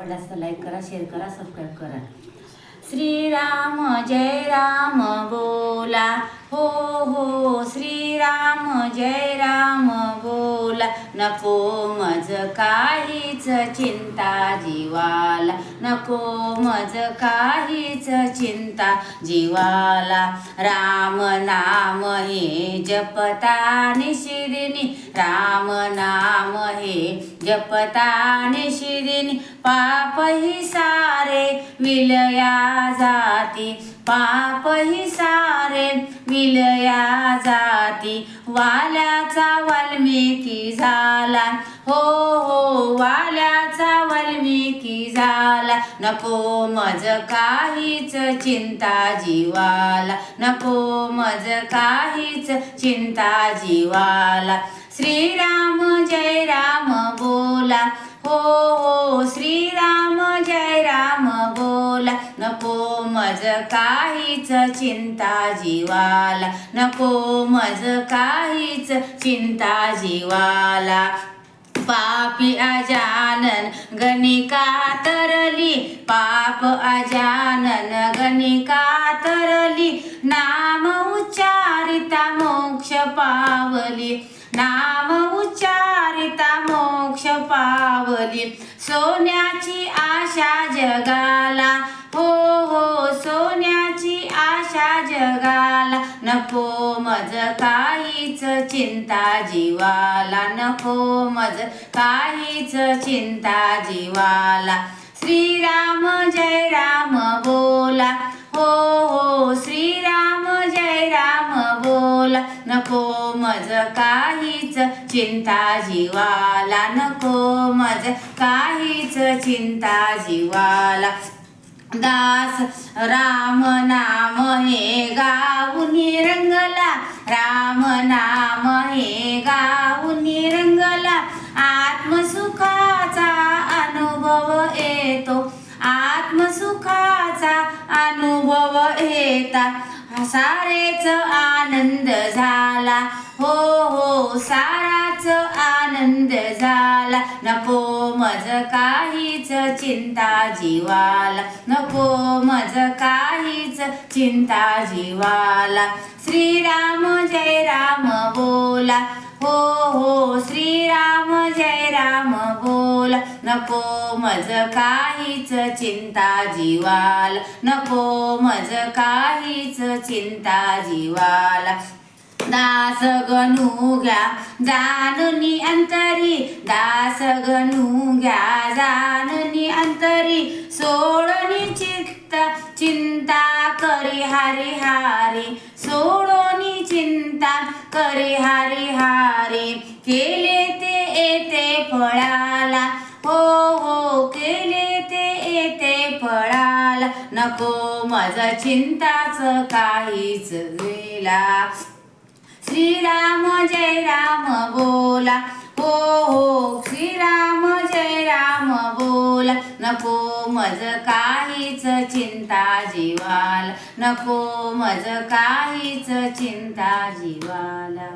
आवडल्यास तर लाईक करा, शेअर करा, सबस्क्राईब करा. श्रीराम जय राम बोला, हो हो श्रीराम जय राम बोला. नको मज काहीच चिंता जीवाला, नको मज काहीच चिंता जीवाला. राम नाम हे जपता निशिदिनी, राम नाम हे जपता निशिदिनी. पाप ही सारे विलया जाती, पाप ही सारे विलया जाती. वाल्याचा वाल्मिकी झाला, हो हो वाल्याचा वाल्मिकी झाला. नको मज काहीच चिंता जीवाला, नको मज काहीच चिंता जीवाला. श्रीराम जय राम बोला, हो हो श्रीराम जय राम बोला. नको मज काहीच चिंता जीवाला, नको मज काहीच चिंता जीवाला. पापी अजानन गणिका तरली, पाप अजानन गणिका तरली. नाम उच्चारिता मोक्ष पावली, नाम उच्चारिता मोक्ष पावली. सोन्याची आशा जगाला, हो हो सोन्याची आशा जगाला. नको मज काहीच चिंता जीवाला, नको मज काहीच चिंता जीवाला. श्रीराम जय राम बोला, हो हो श्रीराम जय राम बोला. नको मज काहीच चिंता जीवाला, नको मज काहीच चिंता जीवाला. दास राम नाम हे गाऊनी रंगला, राम नाम हे गाऊनी रंगला. आत्मसुखाचा अनुभव येतो, आत्मसुखाचा अनुभव येता. सारेच आनंद झाला, हो हो साराच आनंद झाला. नको मज काहीच चिंता जीवाला, नको मज काहीच चिंता जीवाला. श्रीराम जय राम बोला, हो हो श्रीराम जय राम बोला. नको मज काहीच चिंता जीवाला, नको मज काहीच चिंता जीवाला. दास गणू घ्या जाणनी अंतरी, दास गणू घ्या जाणनी अंतरी. सोडनी चित्त चिंता करी हरी हारी, सोडोनी चिंता करी हरी हारी. केले ते येते फळाला, हो हो केले ते येते फळाला. नको मज चिंताच काहीच गेला. श्रीराम जय राम बोला, हो हो श्रीराम जय राम बोला. नको मज काहीच चिंता जीवाला, नको मज काहीच चिंता जीवाला.